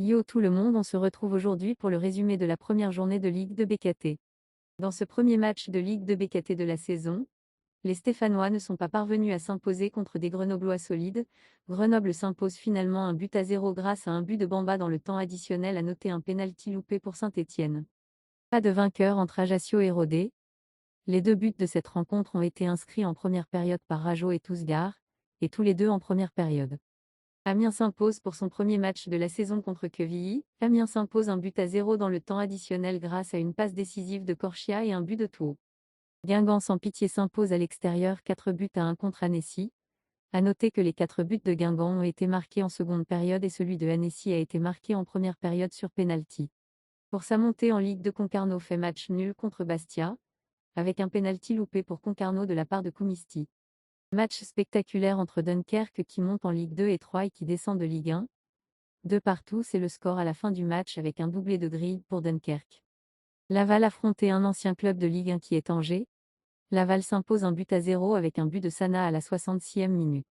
Yo tout le monde, on se retrouve aujourd'hui pour le résumé de la première journée de Ligue 2 BKT. Dans ce premier match de Ligue 2 BKT de la saison, les Stéphanois ne sont pas parvenus à s'imposer contre des Grenoblois solides. Grenoble s'impose finalement 1-0 grâce à un but de Bamba dans le temps additionnel, à noter un pénalty loupé pour Saint-Étienne. Pas de vainqueur entre Ajaccio et Rodez. Les deux buts de cette rencontre ont été inscrits en première période par Rajo et Tousgar, et tous les deux en première période. Amiens s'impose pour son premier match de la saison contre Quevilly. Amiens s'impose 1-0 dans le temps additionnel grâce à une passe décisive de Corchia et un but de Thau. Guingamp sans pitié s'impose à l'extérieur 4-1 contre Annecy. À noter que les 4 buts de Guingamp ont été marqués en seconde période et celui de Annecy a été marqué en première période sur pénalty. Pour sa montée en Ligue 2, Concarneau fait match nul contre Bastia, avec un pénalty loupé pour Concarneau de la part de Koumisti. Match spectaculaire entre Dunkerque qui monte en Ligue 2 et Troyes qui descend de Ligue 1. 2 partout, c'est le score à la fin du match avec un doublé de Grille pour Dunkerque. Laval affrontait un ancien club de Ligue 1 qui est Angers. Laval s'impose 1-0 avec un but de Sana à la 66e minute.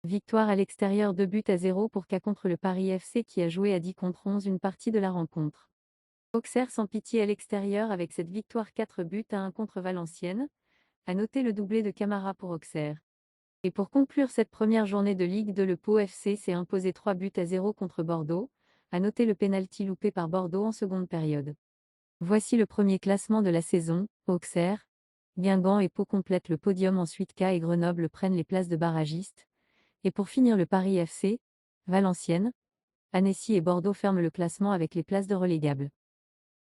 Victoire à l'extérieur 2-0 pour K contre le Paris FC qui a joué à 10 contre 11 une partie de la rencontre. Auxerre sans pitié à l'extérieur avec cette victoire 4-1 contre Valenciennes. À noter le doublé de Camara pour Auxerre. Et pour conclure cette première journée de Ligue 2, le Pau FC s'est imposé 3-0 contre Bordeaux. À noter le pénalty loupé par Bordeaux en seconde période. Voici le premier classement de la saison. Auxerre, Guingamp et Pau complètent le podium, ensuite K et Grenoble prennent les places de barragistes. Et pour finir, le Paris FC, Valenciennes, Annecy et Bordeaux ferment le classement avec les places de relégables.